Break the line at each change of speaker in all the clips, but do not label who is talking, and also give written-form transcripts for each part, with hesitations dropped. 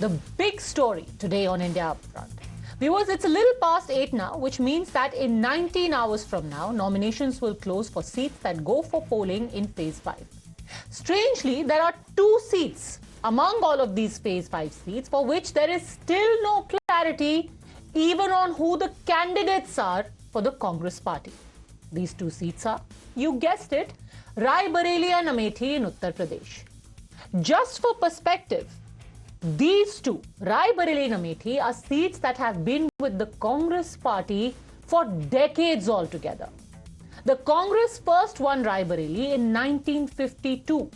the big story today on India Upfront. Viewers, it's a little past 8 now, which means that in 19 hours from now, nominations will close for seats that go for polling in Phase 5. Strangely, there are 2 seats among all of these Phase 5 seats for which there is still no clarity even on who the candidates are for the Congress party. These 2 seats are, you guessed it, Raebareli and Amethi in Uttar Pradesh. Just for perspective, these 2, Raebareli and Amethi, are seats that have been with the Congress party for decades altogether. The Congress first won Raebareli in 1952,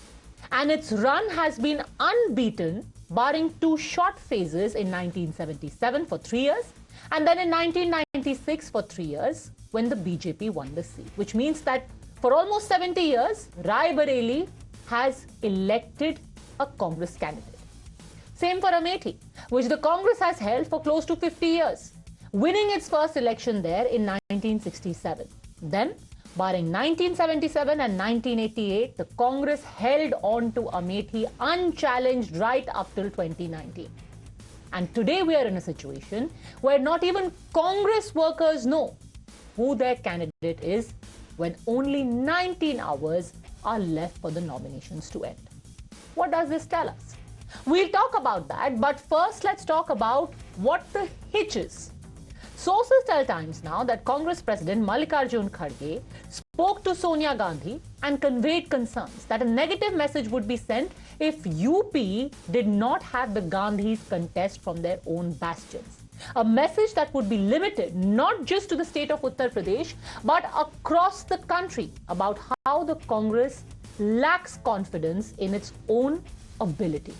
and its run has been unbeaten, barring 2 short phases in 1977 for 3 years, and then in 1996 for 3 years, when the BJP won the seat, which means that for almost 70 years, Raebareli has elected a Congress candidate. Same for Amethi, which the Congress has held for close to 50 years, winning its first election there in 1967. Then, barring 1977 and 1988, the Congress held on to Amethi unchallenged right up till 2019. And today we are in a situation where not even Congress workers know who their candidate is when only 19 hours are left for the nominations to end. What does this tell us? We'll talk about that, but first let's talk about what the hitch is. Sources tell Times Now that Congress President Mallikarjun Kharge spoke to Sonia Gandhi and conveyed concerns that a negative message would be sent if UP did not have the Gandhis contest from their own bastions. A message that would be limited not just to the state of Uttar Pradesh, but across the country about how the Congress lacks confidence in its own ability.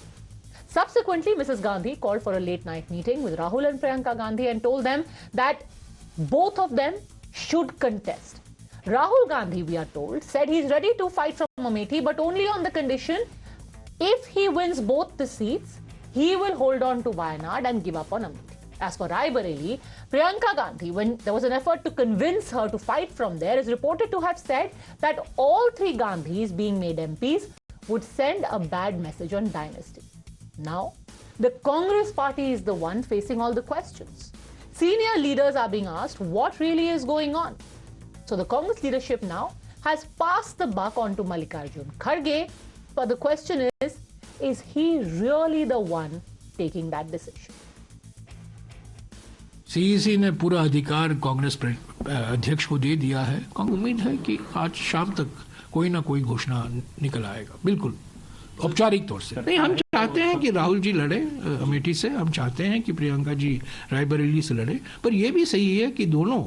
Subsequently, Mrs. Gandhi called for a late-night meeting with Rahul and Priyanka Gandhi and told them that both of them should contest. Rahul Gandhi, we are told, said he's ready to fight from Amethi, but only on the condition if he wins both the seats, he will hold on to Wayanad and give up on Amethi. As for Raebareli, Priyanka Gandhi, when there was an effort to convince her to fight from there, is reported to have said that all 3 Gandhis being made MPs would send a bad message on Dynasty. Now, the Congress party is the one facing all the questions. Senior leaders are being asked what really is going on. So the Congress leadership now has passed the buck on to Mallikarjun Kharge, but the question is he really the one taking that decision?
CEC ने पूरा अधिकार कांग्रेस अध्यक्ष को दे दिया है। उम्मीद है कि आज शाम तक कोई ना कोई घोषणा निकल आएगा, बिल्कुल औपचारिक तौर से नहीं। हम चाहते हैं कि राहुल जी लड़े अमेठी से, हम चाहते हैं कि प्रियंका जी रायबरेली से लड़े, पर यह भी सही है कि दोनों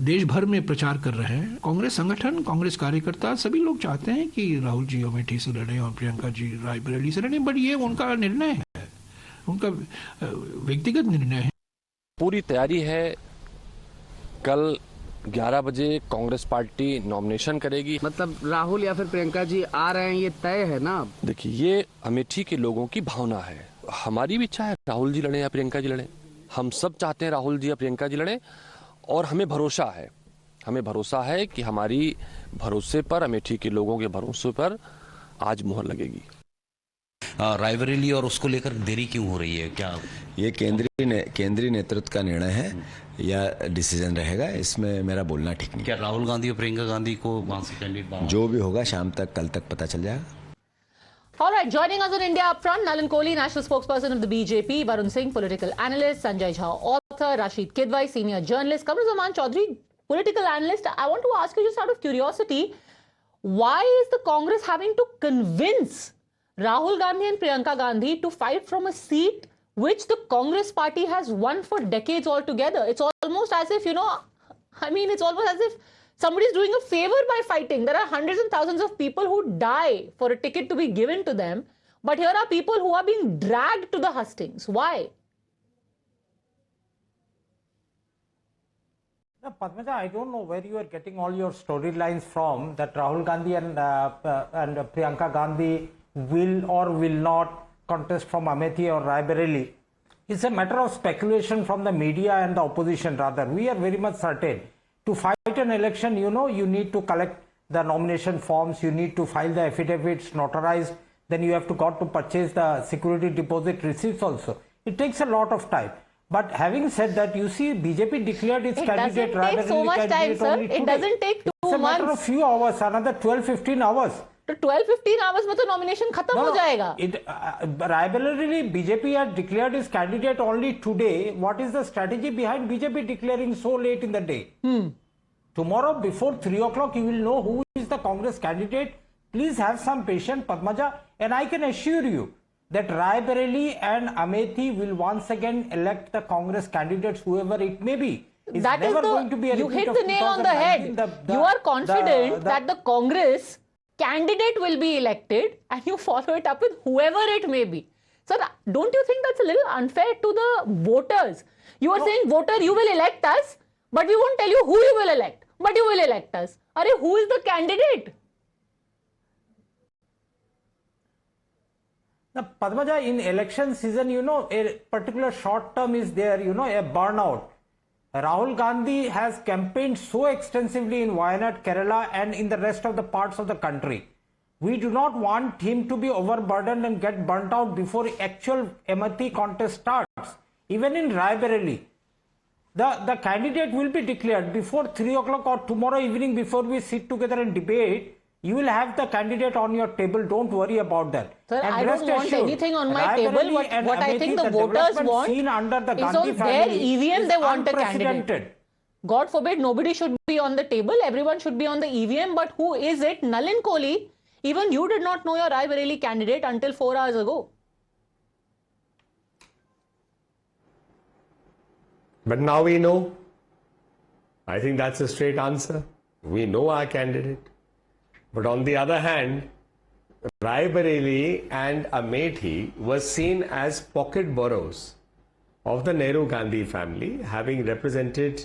देश भर में प्रचार कर रहे हैं। कांग्रेस संगठन, कांग्रेस कार्यकर्ता सभी लोग चाहते हैं कि राहुल जी अमेठी से लड़े और प्रियंका जी रायबरेली से लड़े, बट ये उनका निर्णय है, उनका व्यक्तिगत निर्णय है।
पूरी तैयारी है। कल 11 बजे कांग्रेस पार्टी नॉमिनेशन करेगी।
मतलब राहुल या फिर प्रियंका जी आ रहे हैं, ये तय है ना?
देखिए, ये अमेठी के लोगों की भावना है। हमारी भी इच्छा है राहुल जी लड़े या प्रियंका जी लड़े। हम सब चाहते हैं राहुल जी या प्रियंका जी लड़े, और हमें भरोसा है कि हमारी भरोसे पर, अमेठी के लोगों के भरोसे पर आज मुहर लगेगी।
रायबरेली और उसको लेकर देरी क्यों हो रही है? क्या
ये केंद्रीय नेतृत्व का निर्णय है या डिसीजन रहेगा, इसमें मेरा बोलना ठीक नहीं।
क्या राहुल गांधी और प्रियंका गांधी को वहां से कैंडिडेट
जो भी होगा शाम तक, कल तक पता चल जाएगा।
All right, joining us on India Upfront, Nalin Kohli, national spokesperson of the BJP, Varun Singh, political analyst, Sanjay Jha, author, Rashid Kidwai, senior journalist, Kamru Zaman Chaudhary, political analyst. I want to ask you, just out of curiosity, why is the Congress having to convince Rahul Gandhi and Priyanka Gandhi to fight from a seat which the Congress party has won for decades altogether? It's almost as if, it's almost as if somebody is doing a favor by fighting. There are hundreds and thousands of people who die for a ticket to be given to them, but here are people who are being dragged to the hustings. Why?
Now, Padmaja, I don't know where you are getting all your storylines from, that Rahul Gandhi and Priyanka Gandhi will or will not contest from Amethi or Raebareli. It's a matter of speculation from the media and the opposition rather. We are very much certain. To fight an election, you need to collect the nomination forms, you need to file the affidavits, notarize then you have to got to purchase the security deposit receipts also. It takes a lot of time. But having said that, you see, BJP declared its candidate.
It doesn't take so much time, sir. It doesn't take 2 months.
It's a matter of few hours, another 12-15 hours.
तो 12-15 hours में तो nomination खत्म हो जाएगा.
Raebareli, BJP had declared its candidate only today. What is the strategy behind BJP declaring so late in the day? Tomorrow before 3 o'clock, you will know who is the Congress candidate. Please have some patience, Padmaja, and I can assure you that Raebareli and Amethi will once again elect the Congress candidates, whoever it may be.
That is going to be a you hit the nail on the head. You are confident that the Congress candidate will be elected and you follow it up with whoever it may be. Sir, don't you think that's a little unfair to the voters? You are saying, voter, you will elect us, but we won't tell you who you will elect, but you will elect us. Arey, who is the candidate?
Now, Padmaja, in election season, you know, a particular short term is there, you know, a burnout. Rahul Gandhi has campaigned so extensively in Wayanad, Kerala and in the rest of the parts of the country. We do not want him to be overburdened and get burnt out before actual Amethi contest starts. Even in Raebareli, the candidate will be declared before 3 o'clock or tomorrow evening before we sit together and debate. You will have the candidate on your table. Don't worry about that.
Sir, and I don't want anything on my table. What I think the voters want is on their EVM they want a candidate. God forbid nobody should be on the table. Everyone should be on the EVM. But who is it? Nalin Kohli. Even you did not know your Raebareli candidate until 4 hours ago.
But now we know. I think that's a straight answer. We know our candidate. But on the other hand, Raebareli and Amethi were seen as pocket boroughs of the Nehru Gandhi family, having represented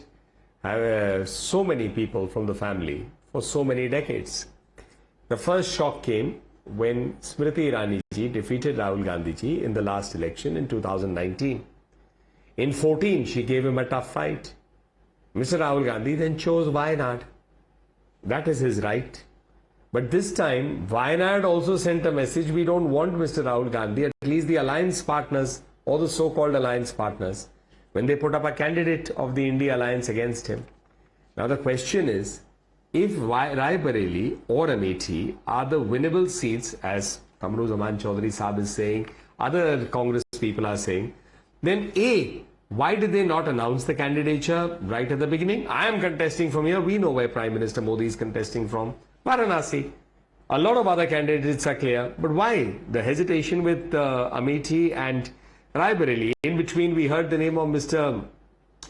so many people from the family for so many decades. The first shock came when Smriti Irani ji defeated Rahul Gandhi ji in the last election in 2019. In 14, she gave him a tough fight. Mr. Rahul Gandhi then chose Wayanad. That is his right. But this time, Wayanad also sent a message, we don't want Mr. Rahul Gandhi, at least the alliance partners, or the so-called alliance partners, when they put up a candidate of the India alliance against him. Now the question is, if Raebareli or Amethi are the winnable seats, as Kamru Zaman Chaudhary Saab is saying, other Congress people are saying, then A, why did they not announce the candidature right at the beginning? I am contesting from here, we know where Prime Minister Modi is contesting from. Varanasi. A lot of other candidates are clear, but why the hesitation with Amethi and Raebareli? In between, we heard the name of Mr.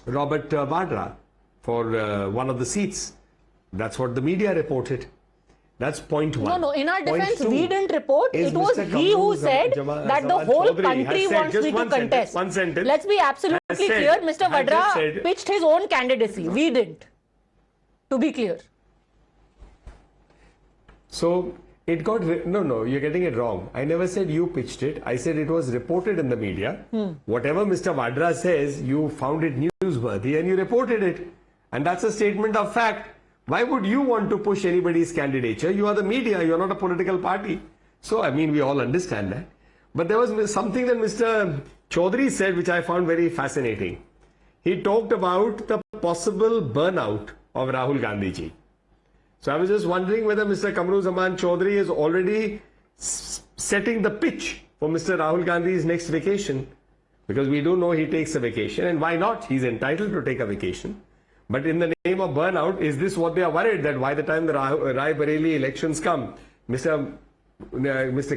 Robert Vadra for one of the seats. That's what the media reported. That's point one.
No, in our defense, we didn't report. It was he who said that the whole country wants me to contest.
One sentence.
Let's be absolutely clear. Mr. Vadra pitched his own candidacy. We didn't. To be clear.
So it got, no, you're getting it wrong. I never said you pitched it. I said it was reported in the media. Whatever Mr. Vadra says, you found it newsworthy and you reported it. And that's a statement of fact. Why would you want to push anybody's candidature? You are the media, you're not a political party. So, I mean, we all understand that. But there was something that Mr. Chaudhary said, which I found very fascinating. He talked about the possible burnout of Rahul Gandhi ji. So I was just wondering whether Mr. Kamru Zaman Chaudhary is already setting the pitch for Mr. Rahul Gandhi's next vacation. Because we do know he takes a vacation, and why not? He's entitled to take a vacation. But in the name of burnout, is this what they are worried that by the time the Raebareli elections come, Mr.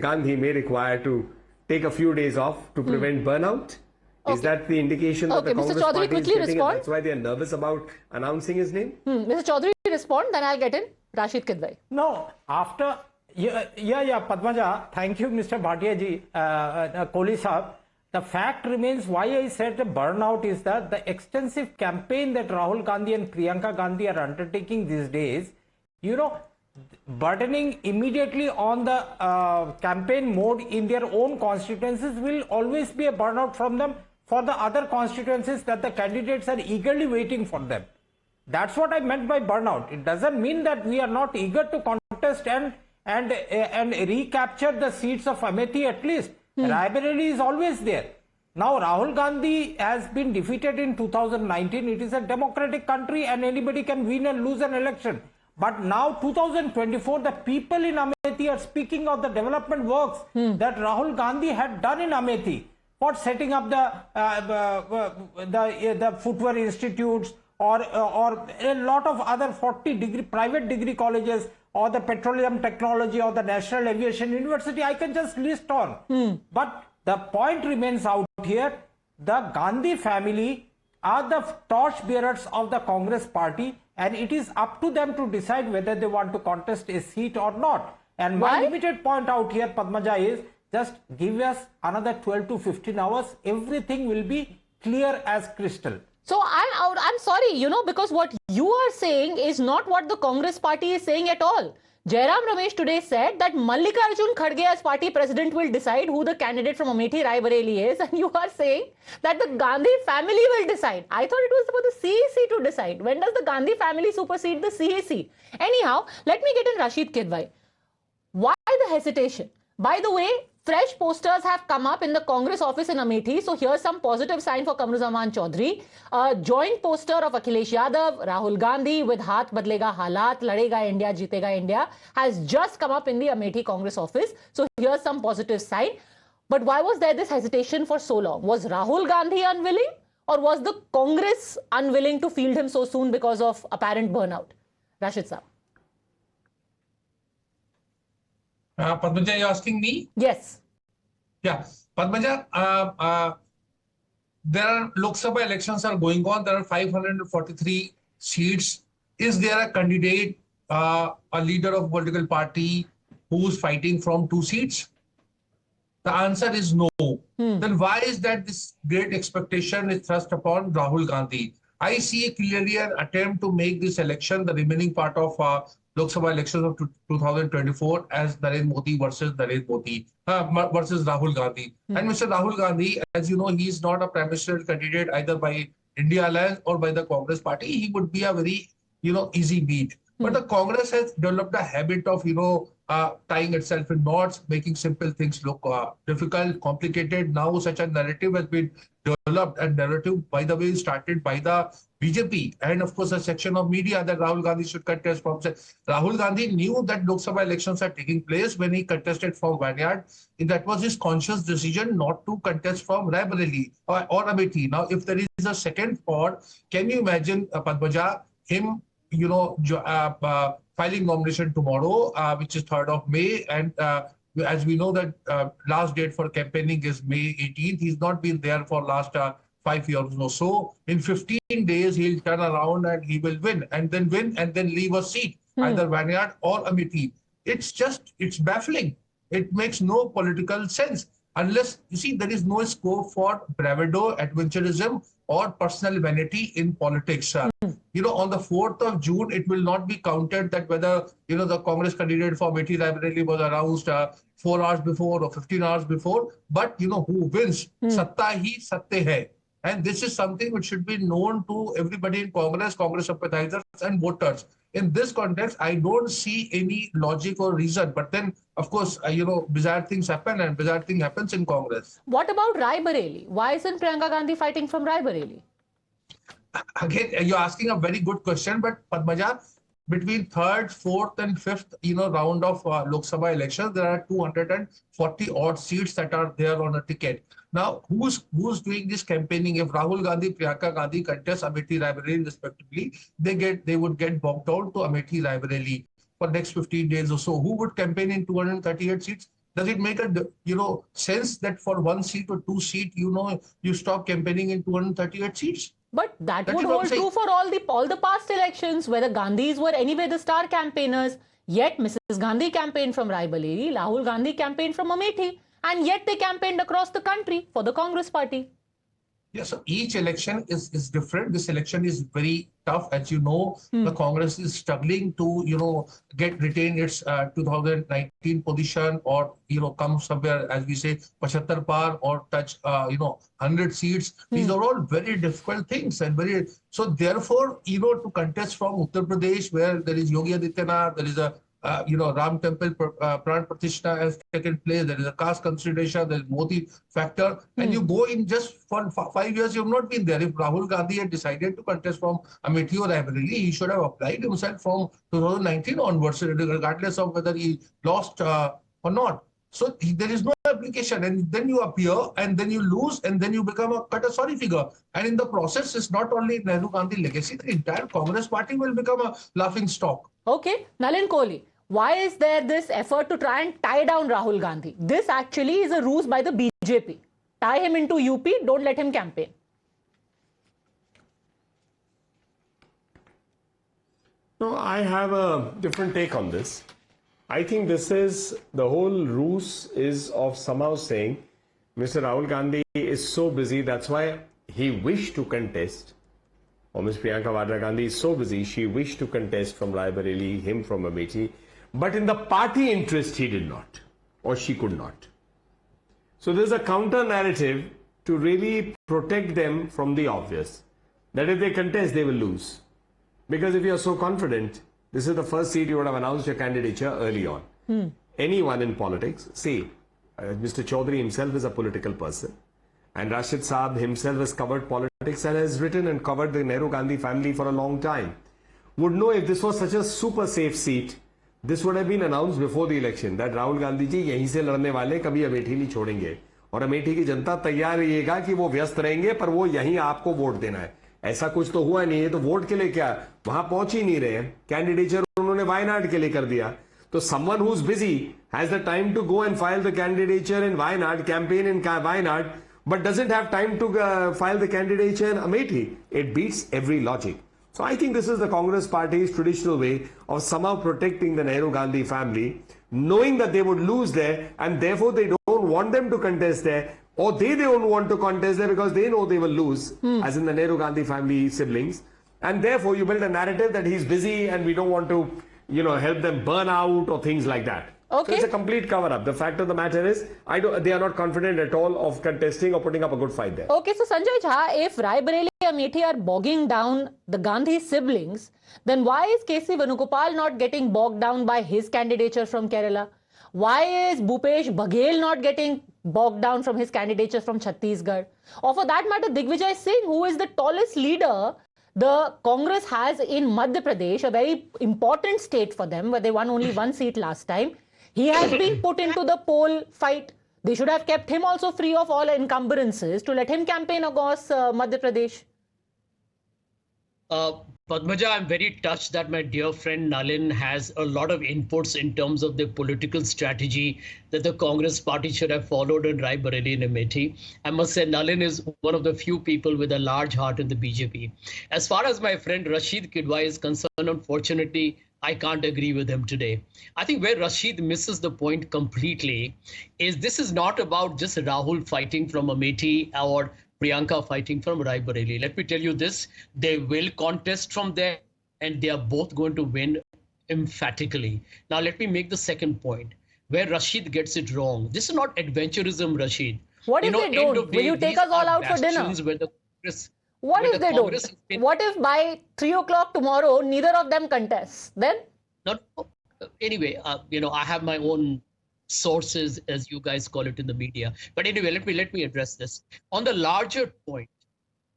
Gandhi may require to take a few days off to prevent burnout? Okay. Is that the indication that the Congress
Mr. Chaudhary,
party is
quickly
getting,
respond.
and that's why they are nervous about announcing his name?
Mr. Chaudhary, respond, then I'll get in. Rashid Kidwai.
No, after, Padmaja, thank you, Mr. Bhatia ji, Kohli Saab. The fact remains, why I said the burnout is that the extensive campaign that Rahul Gandhi and Priyanka Gandhi are undertaking these days, you know, burdening immediately on the campaign mode in their own constituencies will always be a burnout from them for the other constituencies that the candidates are eagerly waiting for them. That's what I meant by burnout. It doesn't mean that we are not eager to contest and and recapture the seats of Amethi at least. Raebareli is always there. Now Rahul Gandhi has been defeated in 2019. It is a democratic country and anybody can win and lose an election. But now 2024, the people in Amethi are speaking of the development works that Rahul Gandhi had done in Amethi for setting up the footwear institutes or a lot of other 40 private degree colleges or the petroleum technology or the National Aviation University. I can just list on. But the point remains out here. The Gandhi family are the torch bearers of the Congress party, and it is up to them to decide whether they want to contest a seat or not. And my limited point out here, Padmaja, is just give us another 12 to 15 hours. Everything will be clear as crystal.
So I'm sorry, because what you are saying is not what the Congress party is saying at all. Jairam Ramesh today said that Mallikarjun Kharge as party president will decide who the candidate from Amethi Raebareli is, and you are saying that the Gandhi family will decide. I thought it was for the CEC to decide. When does the Gandhi family supersede the CEC? Anyhow, let me get in Rashid Kidwai. Why the hesitation? By the way, fresh posters have come up in the Congress office in Amethi. So here's some positive sign for Kamruzaman Chaudhary. A joint poster of Akhilesh Yadav, Rahul Gandhi with Haath Badlega Halat, Ladega India, Jeetega India has just come up in the Amethi Congress office. So here's some positive sign. But why was there this hesitation for so long? Was Rahul Gandhi unwilling, or was the Congress unwilling to field him so soon because of apparent burnout? Rashid Saab.
Padmaja, you're asking me?
Yes.
Yeah. Padmaja, there are Lok Sabha elections are going on. There are 543 seats. Is there a candidate, a leader of political party who's fighting from 2 seats? The answer is no. Then why is that this great expectation is thrust upon Rahul Gandhi? I see clearly an attempt to make this election, the remaining part of Lok Sabha elections of 2024, as Narendra Modi versus versus Rahul Gandhi. And Mr. Rahul Gandhi, as you know, he is not a prime ministerial candidate either by India Alliance or by the Congress party. He would be a very, easy beat. But the Congress has developed a habit of, tying itself in knots, making simple things look difficult, complicated. Now such a narrative has been developed, and narrative, by the way, started by the BJP and of course a section of media that Rahul Gandhi should contest from. Rahul Gandhi knew that Lok Sabha elections are taking place when he contested from Vineyard. That was his conscious decision not to contest from Raebareli or Amethi. Now, if there is a second thought, can you imagine, Padmaja, him, filing nomination tomorrow, which is 3rd of May, and as we know that last date for campaigning is May 18th. He's not been there for last 5 years or so. In 15 days, he'll turn around and he will win and then leave a seat, either Vineyard or Amethi. It's baffling. It makes no political sense. Unless, you see, there is no scope for bravado, adventurism, or personal vanity in politics. On the 4th of June, it will not be counted that whether, the Congress candidate for Amethi Raebareli was announced 4 hours before or 15 hours before. But, who wins? Satta hi satte hai. And this is something which should be known to everybody in Congress sympathizers and voters. In this context, I don't see any logic or reason. But then, of course, bizarre things happen, and bizarre thing happens in Congress.
What about Raebareli? Why isn't Priyanka Gandhi fighting from Raebareli?
Again, you're asking a very good question, but Padmaja, between 3rd, 4th and 5th, round of Lok Sabha elections, there are 240 odd seats that are there on a ticket. Now, who's doing this campaigning? If Rahul Gandhi, Priyanka Gandhi contest Amethi Raebareli respectively, they would get bogged down to Amethi Raebareli for next 15 days or so. Who would campaign in 238 seats? Does it make a sense that for 1 seat or 2 seat, you stop campaigning in 238 seats?
But that would hold true for all the past elections, where the Gandhis were anyway the star campaigners. Yet Mrs. Gandhi campaigned from Raebareli, Rahul Gandhi campaigned from Amethi, and yet they campaigned across the country for the Congress party.
Yeah, so each election is different. This election is very tough. As you know, the Congress is struggling to, retain its 2019 position, or, come somewhere, as we say, 75 par, or touch, 100 seats. These are all very difficult things, so therefore, to contest from Uttar Pradesh, where there is Yogi Adityanath, there is a Ram Temple Pran Pratishtha has taken place. There is a caste consideration. There is Modi factor, and you go in just for 5 years. You have not been there. If Rahul Gandhi had decided to contest from Amethi or Raebareli, he should have applied himself from 2019 onwards, regardless of whether he lost or not. So there is no application, and then you appear, and then you lose, and then you become a sorry figure. And in the process, it's not only Nehru Gandhi legacy; the entire Congress party will become a laughing stock.
Okay, Nalin Kohli, why is there this effort to try and tie down Rahul Gandhi? This actually is a ruse by the BJP. Tie him into UP, don't let him campaign.
No, I have a different take on this. I think this is the whole ruse is of somehow saying Mr. Rahul Gandhi is so busy, that's why he wished to contest. Or Ms. Priyanka Gandhi is so busy, she wished to contest from Raebareli, him from Amethi. But in the party interest, he did not, or she could not. So there's a counter narrative to really protect them from the obvious, that if they contest, they will lose. Because if you're so confident, this is the first seat you would have announced your candidature early on. Anyone in politics, see, Mr. Chaudhary himself is a political person. And Rashid Saab himself has covered politics and has written and covered the Nehru Gandhi family for a long time. Would know if this was such a super safe seat, this would have been announced before the election that Rahul Gandhi ji यहीं से लड़ने वाले कभी अमेठी नहीं छोड़ेंगे और अमेठी की जनता तैयार रहिएगा कि वो व्यस्त रहेंगे पर वो यहीं आपको वोट देना है. ऐसा कुछ तो हुआ नहीं है तो वोट के लिए क्या वहां पहुंच ही नहीं रहे हैं. कैंडिडेचर उन्होंने वायनाड के लिए कर दिया. तो someone who's busy has the time to go and file the candidature in Wayanad, campaign in Wayanad, but doesn't have time to file the candidature in Amethi. It beats every logic. So I think this is the Congress party's traditional way of somehow protecting the Nehru Gandhi family, knowing that they would lose there and therefore they don't want them to contest there, or they don't want to contest there because they know they will lose, as in the Nehru Gandhi family siblings. And therefore you build a narrative that he's busy and we don't want to, help them burn out or things like that.
Okay.
So it's a complete cover-up. The fact of the matter is, they are not confident at all of contesting or putting up a good fight there.
Okay, so Sanjay Jha, if Raebareli and Amethi are bogging down the Gandhi siblings, then why is K.C. Venugopal not getting bogged down by his candidature from Kerala? Why is Bhupesh Baghel not getting bogged down from his candidature from Chhattisgarh? Or for that matter, Digvijay Singh, who is the tallest leader the Congress has in Madhya Pradesh, a very important state for them, where they won only one seat last time. He has been put into the poll fight. They should have kept him also free of all encumbrances to let him campaign across Madhya Pradesh.
Padmaja, I'm very touched that my dear friend Nalin has a lot of inputs in terms of the political strategy that the Congress party should have followed in Raebareli and Amethi. I must say Nalin is one of the few people with a large heart in the BJP. As far as my friend Rashid Kidwai is concerned, unfortunately, I can't agree with him today. I think where Rashid misses the point completely is this is not about just Rahul fighting from Amethi or Priyanka fighting from Raebareli. Let me tell you this, they will contest from there and they are both going to win emphatically. Now let me make the second point where Rashid gets it wrong. This is not adventurism, Rashid.
What if they don't? Will you take us all out for dinner? What if they don't? What if by 3 o'clock tomorrow, neither of them contests? Then?
Anyway, I have my own sources, as you guys call it in the media. But anyway, let me address this. On the larger point,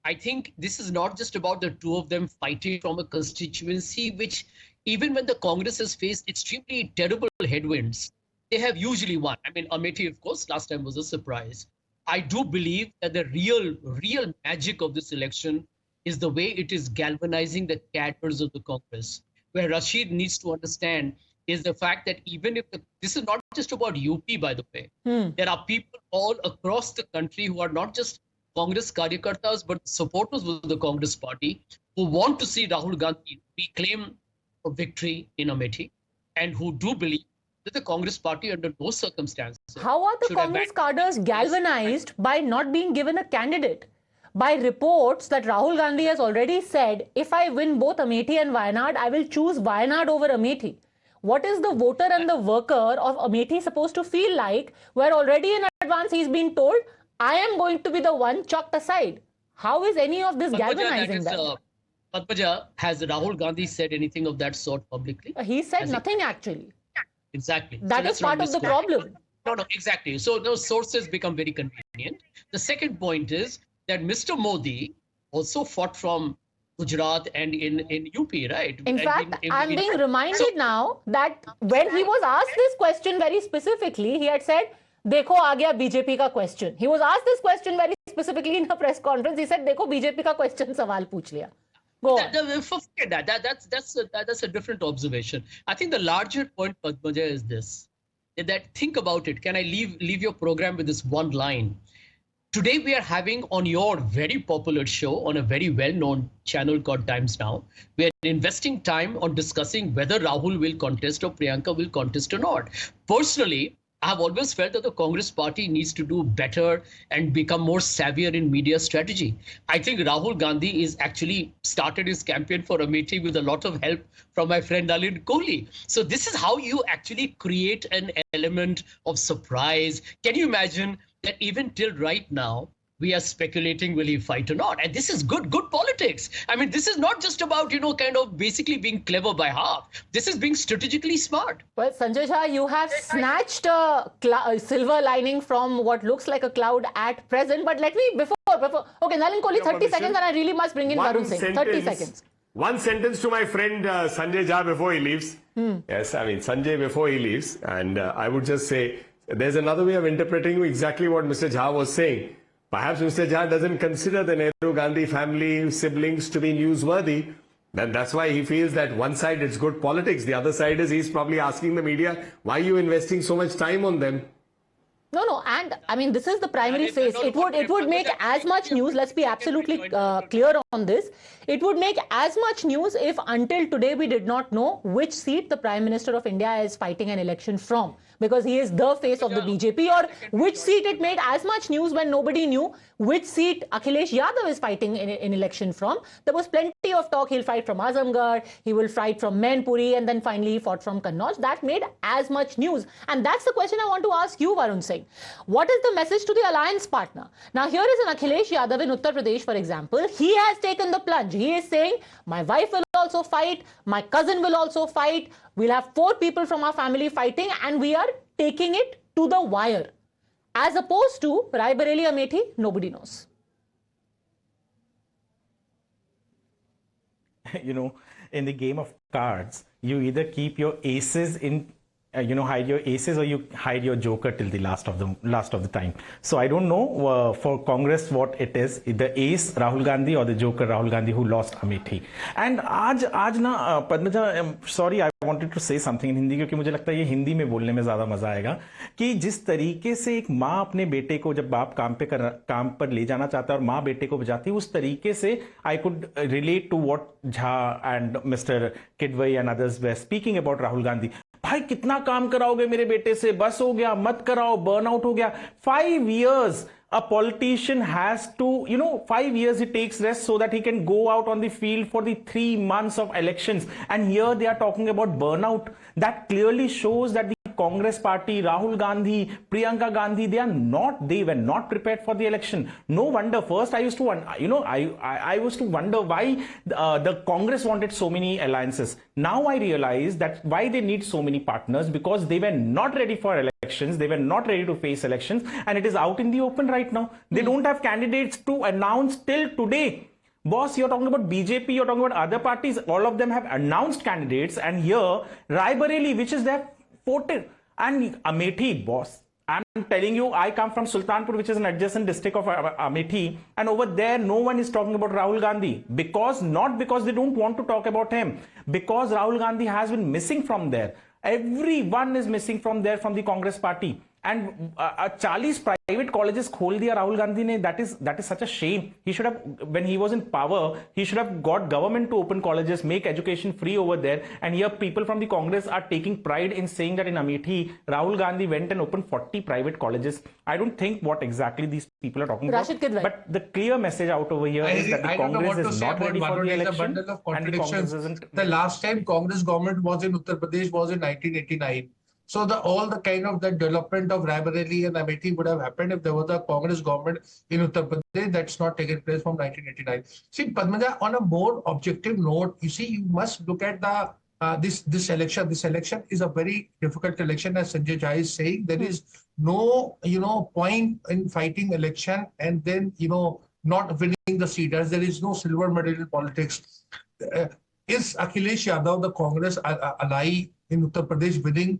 I think this is not just about the two of them fighting from a constituency, which even when the Congress has faced extremely terrible headwinds, they have usually won. I mean, Amethi, of course, last time was a surprise. I do believe that the real magic of this election is the way it is galvanizing the cadres of the Congress. Where Rashid needs to understand is the fact that even if this is not just about UP, by the way, there are people all across the country who are not just Congress karyakartas, but supporters of the Congress party who want to see Rahul Gandhi reclaim a victory in Amethi and who do believe that the Congress party under no circumstances.
How are the Congress cadres galvanized by not being given a candidate? By reports that Rahul Gandhi has already said, if I win both Amethi and Wayanad, I will choose Wayanad over Amethi. What is the voter and the worker of Amethi supposed to feel like, where already in advance he's been told, I am going to be the one chucked aside? How is any of this galvanizing them?
Padmaja, has Rahul Gandhi said anything of that sort publicly?
He said nothing actually.
Exactly.
That is part of the problem.
No, exactly. So those sources become very convenient. The second point is that Mr. Modi also fought from Gujarat and in UP, right?
In fact, I'm being reminded now that when he was asked this question very specifically, he had said, "Dekho, aa gaya BJP ka question." He was asked this question very specifically in a press conference. He said, "Dekho, BJP ka question sawal pooch liya." Go on.
Forget that. That's a different observation. I think the larger point, Padmaja, is this: that think about it. Can I leave your program with this one line? Today we are having on your very popular show on a very well-known channel called Times Now, we are investing time on discussing whether Rahul will contest or Priyanka will contest or not. Personally, I have always felt that the Congress party needs to do better and become more savvier in media strategy. I think Rahul Gandhi is actually started his campaign for Amethi with a lot of help from my friend Nalin Kohli. So this is how you actually create an element of surprise. Can you imagine that even till right now, we are speculating will he fight or not? And this is good politics. I mean, this is not just about, kind of basically being clever by half. This is being strategically smart.
Well, Sanjay Shah, you have snatched a silver lining from what looks like a cloud at present. But let me, before okay, Nalin Kohli, 30 seconds, and I really must bring in Varun Singh. 30 seconds.
One sentence to my friend Sanjay Jha before he leaves. Yes, I mean, Sanjay before he leaves. And I would just say, there's another way of interpreting exactly what Mr. Jha was saying. Perhaps Mr. Jha doesn't consider the Nehru-Gandhi family siblings to be newsworthy. Then that's why he feels that one side it's good politics. The other side is he's probably asking the media, why are you investing so much time on them?
No, and I mean, this is the primary phase. It would make as much news. Let's be absolutely clear on this. It would make as much news if until today we did not know which seat the Prime Minister of India is fighting an election from, because he is the face of the BJP, or which seat it made as much news when nobody knew which seat Akhilesh Yadav is fighting in election from. There was plenty of talk he'll fight from Azamgarh, he will fight from Mainpuri, and then finally he fought from Kannauj. That made as much news. And that's the question I want to ask you, Varun Singh. What is the message to the alliance partner? Now, here is an Akhilesh Yadav in Uttar Pradesh, for example. He has taken the plunge. He is saying, my wife will also fight, my cousin will also fight, we'll have 4 people from our family fighting, and we are taking it to the wire. As opposed to Raebareli Amethi, nobody knows.
In the game of cards, you either keep your aces in, hide your aces, or you hide your joker till the last of the time. So I don't know for Congress what it is, the ace Rahul Gandhi or the joker Rahul Gandhi who lost Amethi. And आज ना Padmaja, sorry, I wanted to say something in Hindi क्योंकि मुझे लगता है ये हिंदी में बोलने में ज़्यादा मज़ा आएगा कि जिस तरीके से एक माँ अपने बेटे को जब बाप काम पर ले जाना चाहता है और माँ बेटे को बजाती है, उस तरीके से I could relate to what Jha and Mr. Kidwai and others were speaking about Rahul Gandhi. भाई कितना काम कराओगे मेरे बेटे से, बस हो गया, मत कराओ, बर्नआउट हो गया. 5 years a politician has to, 5 years he takes rest so that he can go out on the field for the 3 months of elections. And here they are talking about burnout. That clearly shows that the Congress party, Rahul Gandhi, Priyanka Gandhi, they were not prepared for the election. No wonder. First, I used to wonder, I used to wonder why the Congress wanted so many alliances. Now I realize that why they need so many partners, because they were not ready for elections. They were not ready to face elections, and it is out in the open right now. They don't have candidates to announce till today. Boss, you're talking about BJP, you're talking about other parties. All of them have announced candidates, and here Raebareli, which is their forte, and Amethi, boss. I'm telling you, I come from Sultanpur, which is an adjacent district of Amethi, and over there, no one is talking about Rahul Gandhi, not because they don't want to talk about him, because Rahul Gandhi has been missing from there. Everyone is missing from there, from the Congress party. And 40 private colleges khol diya Rahul Gandhi ne. That is such a shame. He should have, when he was in power, he should have got government to open colleges, make education free over there. And here people from the Congress are taking pride in saying that in Amethi, Rahul Gandhi went and opened 40 private colleges. I don't think what exactly these people are talking about. But the clear message out over here is that the Congress is not ready for the election.
And the Congress isn't. The last time Congress government was in Uttar Pradesh was in 1989. So all the kind of the development of Raebareli and Amethi would have happened if there was a Congress government in Uttar Pradesh. That's not taken place from 1989. See, Padmaja, on a more objective note, you see, you must look at the this election. This election is a very difficult election, as Sanjay Jha is saying. There is no point in fighting election and then not winning the seat, as there is no silver medal in politics. Is Akhilesh Yadav, the Congress ally in Uttar Pradesh, winning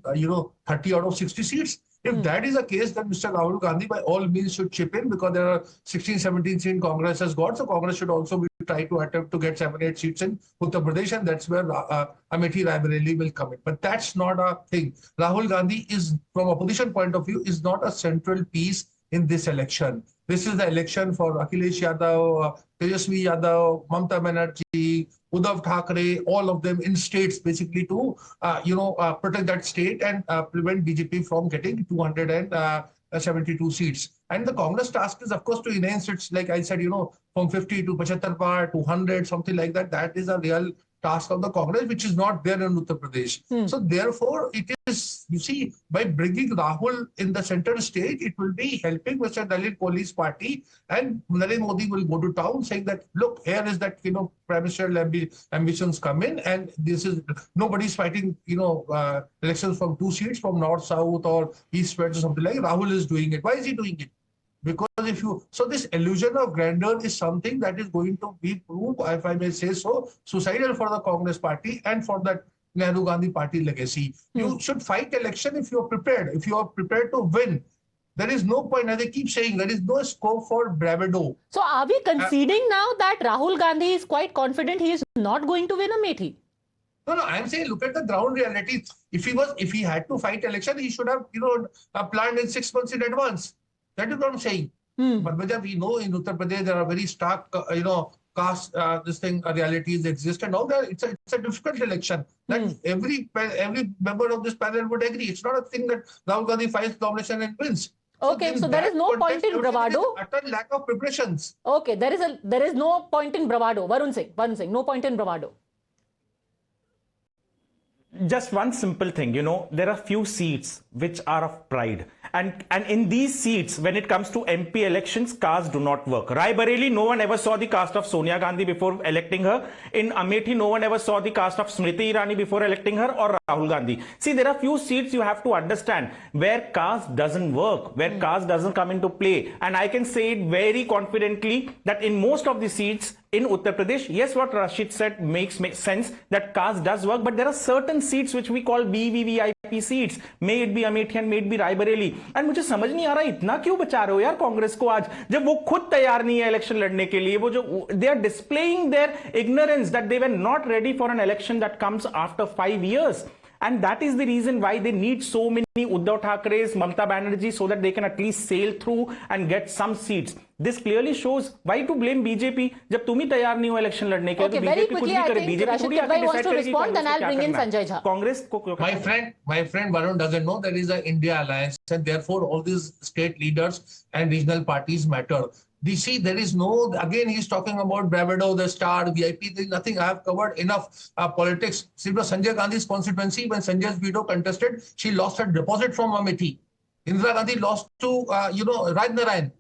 30 out of 60 seats? If that is the case, then Mr. Rahul Gandhi by all means should chip in, because there are 16, 17 seats Congress has got. So Congress should also try to attempt to get 7, 8 seats in Uttar Pradesh, and that's where Amethi Raebareli will come in. But that's not a thing. Rahul Gandhi is, from opposition point of view, is not a central piece in this election. This is the election for Akhilesh Yadav, Tejasvi Yadav, Mamata Banerjee, Uddhav Thackeray, all of them in states, basically to protect that state and prevent BJP from getting 272 seats. And the Congress task is, of course, to enhance its, like I said, from 50 to 75 to 100, something like that. That is a real task of the Congress, which is not there in Uttar Pradesh. So therefore, it is, you see, by bringing Rahul in the center stage, it will be helping Mr. Nalin Kohli's party, and Narendra Modi will go to town saying that, look, here is that, prime ministerial ambitions come in, and this is, nobody's fighting, elections from 2 seats, from north, south, or east, west, or something like that. Rahul is doing it. Why is he doing it? Because so this illusion of grandeur is something that is going to be proved, if I may say so, suicidal for the Congress party and for that Nehru Gandhi party legacy. You should fight election if you are prepared. If you are prepared to win, there is no point, as I keep saying, there is no scope for bravado.
So are we conceding now that Rahul Gandhi is quite confident he is not going to win Amethi?
No, I'm saying look at the ground reality. If he had to fight election, he should have, planned in 6 months in advance. That is what I'm saying. But we know in Uttar Pradesh there are very stark, caste, realities exist and all that. It's a difficult election. That every member of this panel would agree. It's not a thing that Rahul Gandhi fights nomination and wins.
Okay, so there is no point in bravado.
Utter lack of preparations.
Okay, there is no point in bravado. Varun Singh, no point in bravado.
Just one simple thing, there are few seats which are of pride. And in these seats, when it comes to MP elections, caste do not work. Raebareli, no one ever saw the caste of Sonia Gandhi before electing her. In Amethi, no one ever saw the caste of Smriti Irani before electing her, or Rahul Gandhi. See, there are few seats you have to understand where caste doesn't work, where caste doesn't come into play. And I can say it very confidently that in most of the seats in Uttar Pradesh, yes, what Rashid said makes sense, that caste does work, but there are certain seats which we call BVVIP seats, may it be Amethi and may it be Raebareli. And मुझे समझ नहीं आ रहा इतना क्यों बचा रहे हो यार कांग्रेस को आज, जब वो खुद तैयार नहीं है इलेक्शन लड़ने के लिए. वो जो they are displaying their ignorance that they were not ready for an election that comes after 5 years. And that is the reason why they need so many Uddhav Thackeray's, Mamata Banerjee, so that they can at least sail through and get some seats. This clearly shows why to blame BJP. जब तुम ही तैयार नहीं हो election लड़ने के,
okay,
तो BJP कुछ भी करे. BJP थोड़ी आके decide करेगी कांग्रेस को क्या करना है. कांग्रेस को
My friend Varun doesn't know there is an India Alliance, and therefore all these state leaders and regional parties matter. You see, there is no, again, he's talking about bravado, the star, VIP, there's nothing. I have covered enough politics. See, Sanjay Gandhi's constituency, when Sanjay's widow contested, she lost her deposit from Amethi. Indira Gandhi lost to, Raj Narayan.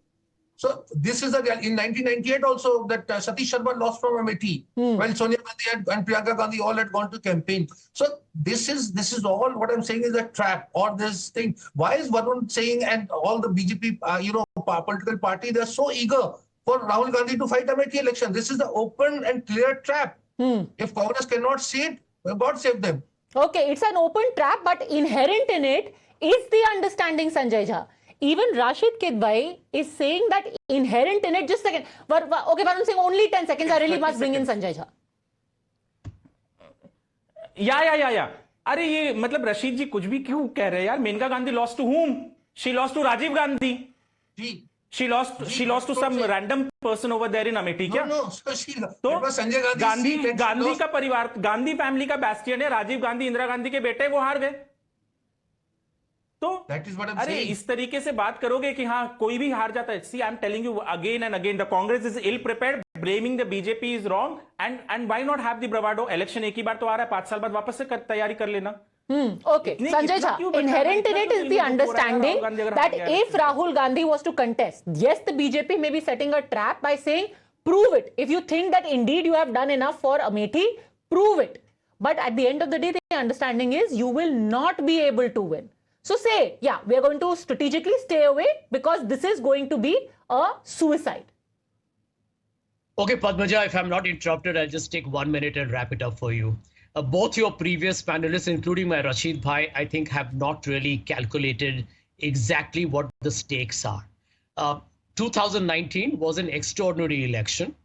So this is in 1998 also that Satish Sharma lost from Amethi while Sonia Gandhi and Priyanka Gandhi all had gone to campaign. So this is all what I'm saying is a trap or this thing. Why is Varun saying and all the BJP political party, they're so eager for Rahul Gandhi to fight Amethi election? This is the open and clear trap. If Congress cannot see it, God save them.
Okay, it's an open trap, but inherent in it is the understanding, Sanjay Jha. Even Rashid Kidwai is saying that inherent in it, just a second. Okay, Varun Singh, only 10 seconds. I really must bring in Sanjay Jha.
Yeah. अरे ये मतलब रशीद जी कुछ भी क्यों कह रहे हैं यार. Maneka Gandhi lost to whom? She lost to Rajiv Gandhi. She lost to some random person over there in Amethi. क्या?
No. So
तो गांधी का परिवार, गांधी फैमिली का बैस्टियन है. राजीव गांधी, इंदिरा गांधी के बेटे, वो हार गए. तो अरे इस तरीके से बात करोगे कि हाँ कोई भी हार जाता है. See, I'm telling you again and again, the Congress is ill prepared. Blaming the BJP is wrong. And why not have the bravado? Election एक ही बार तो आ रहा है, 5 साल बाद वापस से तैयारी कर लेना.
Okay, Sanjay Jha, inherent in it is the understanding that if Rahul Gandhi was to contest, yes, the BJP may be setting a trap by saying, prove it. If you think that indeed you have done enough for Amethi, prove it. But at the end of the day, the understanding is you will not be able to win. So say, yeah, we are going to strategically stay away because this is going to be a suicide.
Okay, Padmaja, if I'm not interrupted, I'll just take 1 minute and wrap it up for you. Both your previous panelists, including my Rashid Bhai, I think have not really calculated exactly what the stakes are. 2019 was an extraordinary election.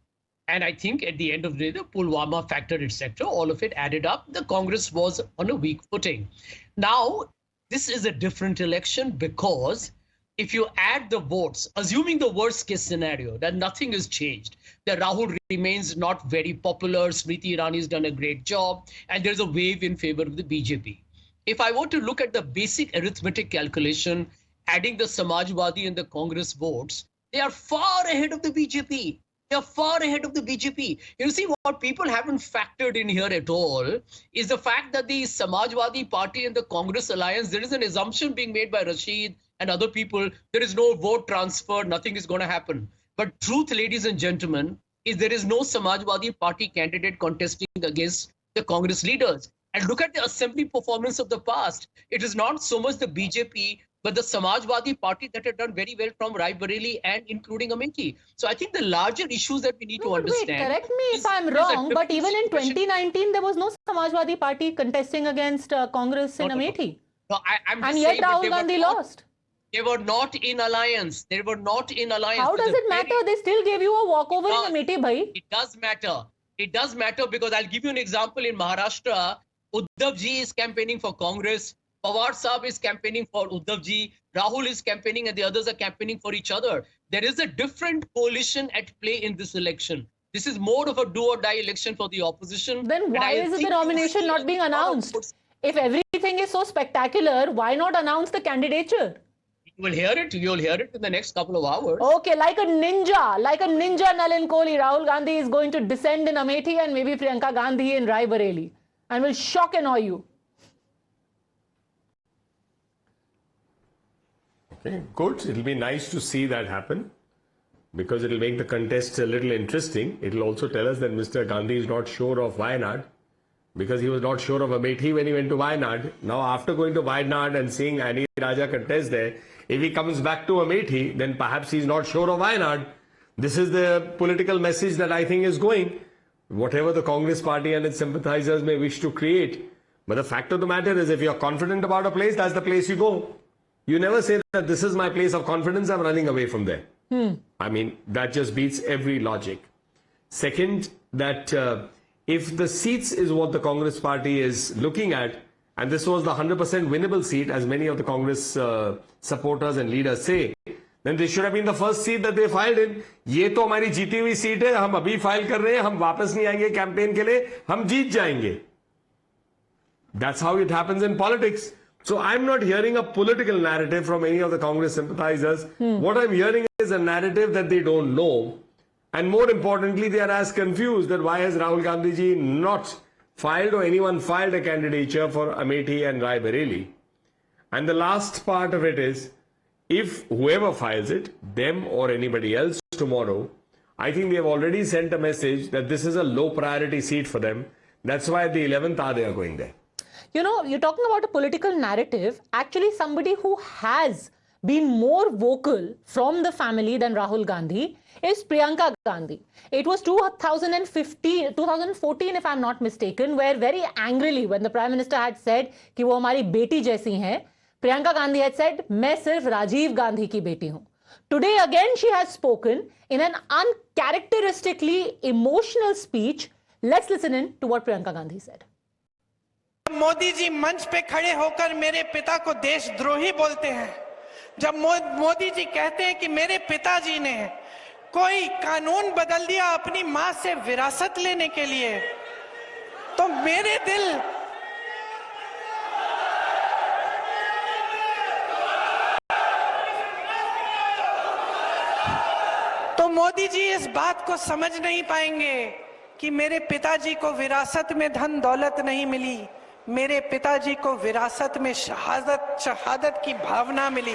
And I think at the end of the day, the Pulwama factor, etc., all of it added up. The Congress was on a weak footing. Now, this is a different election because if you add the votes, assuming the worst case scenario, that nothing has changed, that Rahul remains not very popular, Smriti Irani has done a great job, and there's a wave in favor of the BJP. If I were to look at the basic arithmetic calculation, adding the Samajwadi and the Congress votes, they are far ahead of the BJP. They are far ahead of the BJP. You see, what people haven't factored in here at all is the fact that the Samajwadi Party and the Congress alliance, there is an assumption being made by Rashid and other people, there is no vote transfer, nothing is going to happen. But truth, ladies and gentlemen, is there is no Samajwadi Party candidate contesting against the Congress leaders. And look at the assembly performance of the past. It is not so much the BJP, but the Samajwadi Party that had done very well from Raebareli and including Amethi. So I think the larger issues that we need to understand.
Wait, correct me if I'm wrong, but even in 2019, there was no Samajwadi Party contesting against Congress in Amethi.
No, I'm
and yet Rahul Gandhi lost.
They were not in alliance. They were not in alliance.
How does it matter? They still gave you a walkover in Amethi, bhai.
It does matter. It does matter because I'll give you an example. In Maharashtra, Uddhav ji is campaigning for Congress. Pawar Saab is campaigning for Uddhav ji. Rahul is campaigning and the others are campaigning for each other. There is a different coalition at play in this election. This is more of a do or die election for the opposition.
Then why is the nomination not being announced? If everything is so spectacular, why not announce the candidature?
You will hear it. You will hear it in the next couple of hours.
Okay, like a ninja Nalin Kohli, Rahul Gandhi is going to descend in Amethi and maybe Priyanka Gandhi in Raebareli and will shock and awe you.
Okay, good. It'll be nice to see that happen because it'll make the contest a little interesting. It'll also tell us that Mr. Gandhi is not sure of Wayanad because he was not sure of Amethi when he went to Wayanad. Now, after going to Wayanad and seeing Annie Raja contest there, if he comes back to Amethi, then perhaps he's not sure of Wayanad. This is the political message that I think is going. Whatever the Congress party and its sympathizers may wish to create. But the fact of the matter is, if you're confident about a place, that's the place you go. You never say that this is my place of confidence, I'm running away from there. I mean, that just beats every logic. Second, that if the seats is what the Congress party is looking at, and this was the 100% winnable seat, as many of the Congress supporters and leaders say, then this should have been the first seat that they filed in. ये तो हमारी जीती हुई seat है, हम अभी file कर रहे हैं, हम वापस नहीं आएंगे कैंपेन के लिए, हम जीत जाएंगे. That's how it happens in politics. So I'm not hearing a political narrative from any of the Congress sympathizers. What I'm hearing is a narrative that they don't know. And more importantly, they are as confused that why has Rahul Gandhi ji not filed or anyone filed a candidature for Amethi and Raebareli. And the last part of it is, if whoever files it, them or anybody else tomorrow, I think they have already sent a message that this is a low priority seat for them. That's why at the 11th hour they are going there.
You know, you're talking about a political narrative. Actually, somebody who has been more vocal from the family than Rahul Gandhi is Priyanka Gandhi. It was 2014, if I'm not mistaken, where very angrily, when the Prime Minister had said कि वो हमारी बेटी जैसी हैं, Priyanka Gandhi had said, मैं सिर्फ राजीव गांधी की बेटी हूँ. Today again she has spoken in an uncharacteristically emotional speech. Let's listen in to what Priyanka Gandhi said.
Modi ji मंच पे खड़े होकर मेरे पिता को देशद्रोही बोलते हैं, जब मोदी जी कहते हैं कि मेरे पिताजी ने कोई कानून बदल दिया अपनी मां से विरासत लेने के लिए, तो मेरे दिल तो मोदी जी इस बात को समझ नहीं पाएंगे कि मेरे पिताजी को विरासत में धन दौलत नहीं मिली, मेरे पिताजी को विरासत में शहादत की भावना मिली.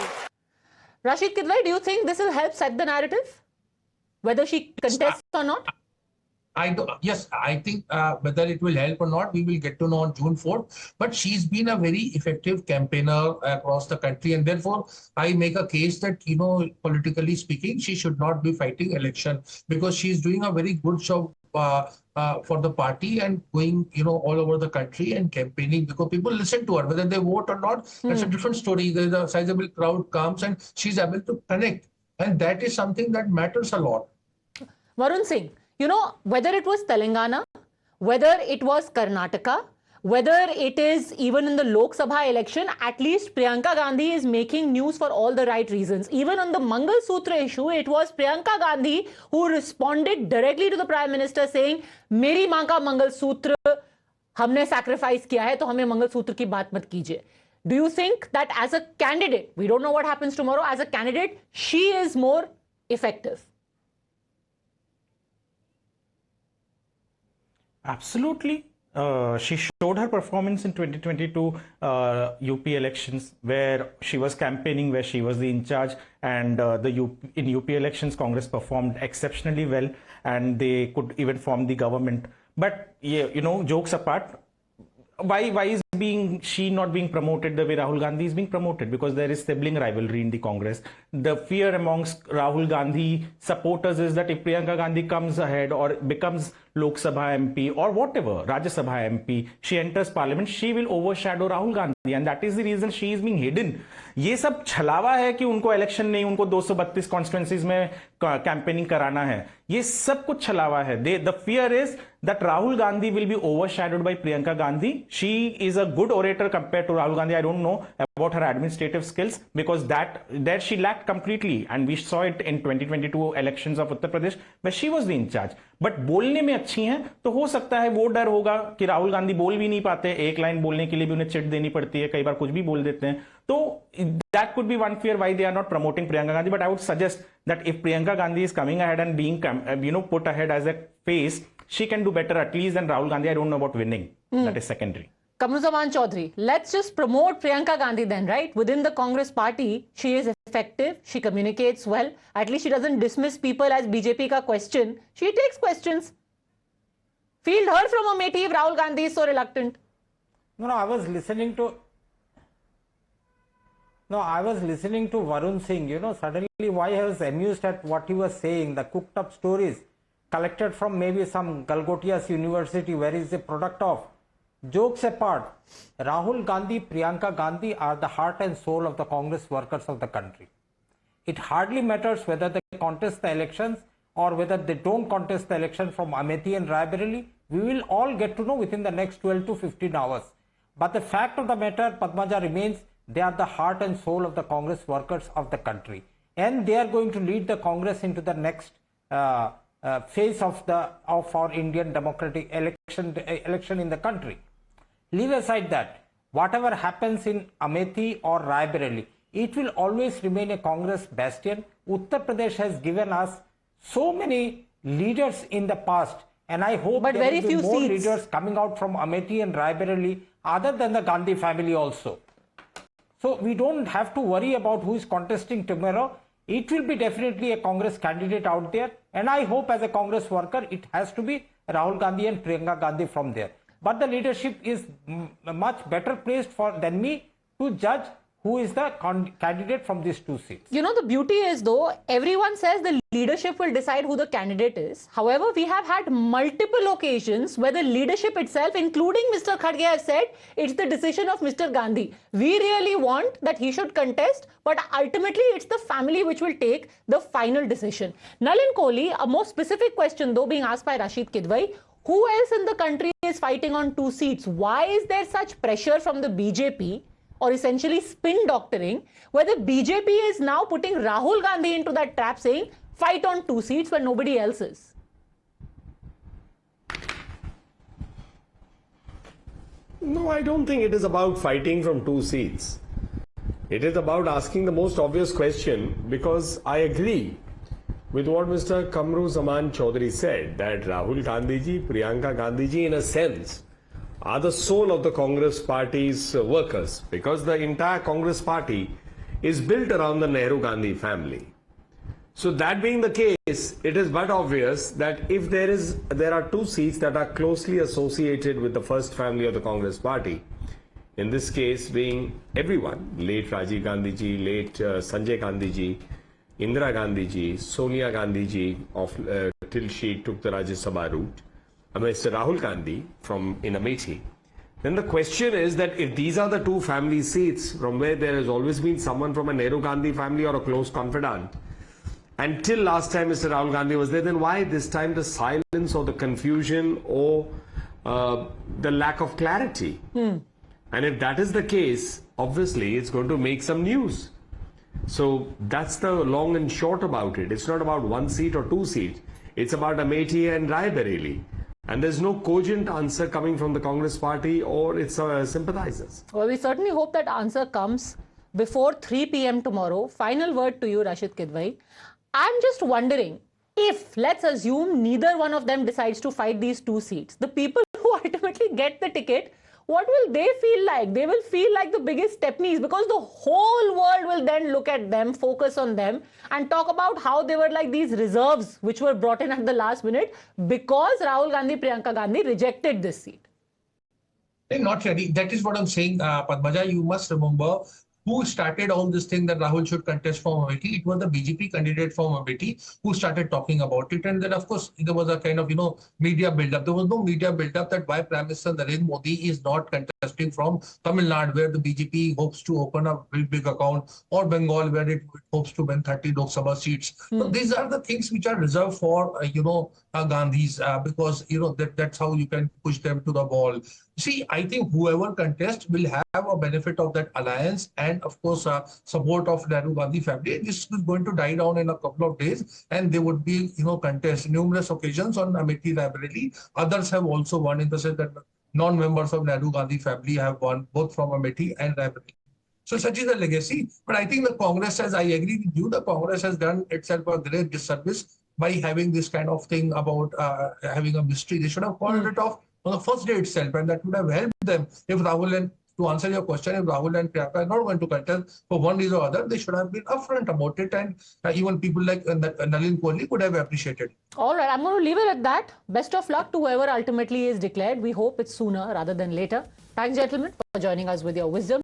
Rashid Kidwai, do you think this will help set the narrative? Whether she contests or not?
Yes, I think whether it will help or not, we will get to know on June 4th. But she's been a very effective campaigner across the country. And therefore, I make a case that, politically speaking, she should not be fighting election because she's doing a very good job for the party and going, all over the country and campaigning because people listen to her. Whether they vote or not, that's a different story. There's a sizable crowd comes and she's able to connect. And that is something that matters a lot.
Varun Singh, whether it was Telangana, whether it was Karnataka, whether it is even in the Lok Sabha election, at least Priyanka Gandhi is making news for all the right reasons. Even on the Mangal Sutra issue, it was Priyanka Gandhi who responded directly to the Prime Minister saying, "Meri maa ka Mangal Sutra हमने sacrifice किया है, तो हमें मंगल सूत्र की बात मत कीजिए." Do you think that as a candidate, we don't know what happens tomorrow, as a candidate, she is more effective?
Absolutely. She showed her performance in 2022 UP elections where she was campaigning, where she was the in charge, and in UP elections Congress performed exceptionally well and they could even form the government. But jokes apart, why is she not being promoted the way Rahul Gandhi is being promoted? Because there is sibling rivalry in the Congress. The fear amongst Rahul Gandhi supporters is that if Priyanka Gandhi comes ahead or becomes Lok Sabha MP or whatever, Rajya Sabha MP, she enters parliament, she will overshadow Rahul Gandhi, and that is the reason she is being hidden. ये सब छलावा है कि उनको election नहीं, उनको 232 constituencies में campaigning कराना है, ये सब कुछ छलावा है. The fear is that Rahul Gandhi will be overshadowed by Priyanka Gandhi. She is a good orator compared to Rahul Gandhi. I don't know about her administrative skills because there she lacked completely, and we saw it in 2022 elections of Uttar Pradesh where she was the in charge. But बोलने में अच्छी हैं, तो हो सकता है वो डर होगा कि राहुल गांधी बोल भी नहीं पाते, एक लाइन बोलने के लिए भी उन्हें चिट देनी पड़ती है, कई बार कुछ भी बोल देते हैं. तो that could be one fear why they are not promoting Priyanka Gandhi. But I would suggest that if Priyanka Gandhi is coming ahead and being put ahead as a face, she can do better at least than Rahul Gandhi. I don't know about winning. That is secondary.
Kamruzaman Chaudhary, let's just promote Priyanka Gandhi then, right? Within the Congress party, she is effective, she communicates well, at least she doesn't dismiss people as BJP ka question, she takes questions. Field her from Amethi if Rahul Gandhi is so reluctant.
I was listening to Varun Singh, suddenly why I was amused at what he was saying, the cooked up stories collected from maybe some Galgotias University where is the product of. Jokes apart, Rahul Gandhi, Priyanka Gandhi are the heart and soul of the Congress workers of the country. It hardly matters whether they contest the elections or whether they don't contest the election from Amethi and Raebareli. We will all get to know within the next 12 to 15 hours. But the fact of the matter, Padmaja, remains they are the heart and soul of the Congress workers of the country. And they are going to lead the Congress into the next phase of our Indian democratic election in the country. Leave aside that, whatever happens in Amethi or Raebareli, it will always remain a Congress bastion. Uttar Pradesh has given us so many leaders in the past, and I hope there will be more leaders coming out from Amethi and Raebareli other than the Gandhi family also. So we don't have to worry about who is contesting tomorrow. It will be definitely a Congress candidate out there, and I hope as a Congress worker it has to be Rahul Gandhi and Priyanka Gandhi from there. But the leadership is much better placed than me to judge who is the candidate from these two seats.
The beauty is though, everyone says the leadership will decide who the candidate is. However, we have had multiple occasions where the leadership itself, including Mr. Khadge, has said it's the decision of Mr. Gandhi. We really want that he should contest, but ultimately it's the family which will take the final decision. Nalin Kohli, a more specific question though being asked by Rashid Kidwai, who else in the country is fighting on two seats? Why is there such pressure from the BJP or essentially spin doctoring where the BJP is now putting Rahul Gandhi into that trap saying fight on two seats when nobody else is?
No, I don't think it is about fighting from two seats. It is about asking the most obvious question, because I agree with what Mr. Kamruzaman Chaudhary said, that Rahul Gandhi ji, Priyanka Gandhi ji in a sense are the soul of the Congress party's workers, because the entire Congress party is built around the Nehru-Gandhi family. So that being the case, it is but obvious that if there are two seats that are closely associated with the first family of the Congress party, in this case being everyone, late Rajiv Gandhi ji, late Sanjay Gandhi ji, Indira Gandhi ji, Sonia Gandhi ji, till she took the Rajya Sabha route, Mr. Rahul Gandhi in Amethi, then the question is that if these are the two family seats from where there has always been someone from a Nehru Gandhi family or a close confidant, until last time Mr. Rahul Gandhi was there, then why this time the silence or the confusion or the lack of clarity? And if that is the case, obviously it's going to make some news. So that's the long and short about it. It's not about one seat or two seats. It's about Amethi and Raebareli. And there's no cogent answer coming from the Congress party or its sympathizers.
Well, we certainly hope that answer comes before 3 p.m. tomorrow. Final word to you, Rashid Kidwai. I'm just wondering if, let's assume, neither one of them decides to fight these two seats, the people who ultimately get the ticket, what will they feel like? They will feel like the biggest stepneys, because the whole world will then look at them, focus on them, and talk about how they were like these reserves which were brought in at the last minute because Rahul Gandhi, Priyanka Gandhi rejected this seat.
Not really. That is what I'm saying, Padmaja. You must remember who started all this thing that Rahul should contest from Amethi. It was the BJP candidate from Amethi who started talking about it. And then, of course, there was a kind of, media build-up. There was no media build-up that why Prime Minister Narendra Modi is not contesting from Tamil Nadu, where the BJP hopes to open a very big account, or Bengal, where it hopes to win 30 Lok Sabha seats. So these are the things which are reserved for, Gandhis, because, that's how you can push them to the ball. See, I think whoever contests will have a benefit of that alliance and, of course, support of Nehru Gandhi family. This is going to die down in a couple of days, and there would be, contests numerous occasions on Amethi Raebareli. Others have also won, in the sense that non-members of Nehru Gandhi family have won both from Amethi and Raebareli. So such is the legacy. But I think the Congress has, I agree with you, the Congress has done itself a great disservice by having this kind of thing about having a mystery. They should have called it off on the first day itself, and that would have helped them. If Rahul, and to answer your question, if Rahul and Priyanka are not going to contest for one reason or other, they should have been upfront about it, and even people like Nalin Kohli could have appreciated it.
All right, I'm going to leave it at that. Best of luck to whoever ultimately is declared. We hope it's sooner rather than later. Thanks, gentlemen, for joining us with your wisdom.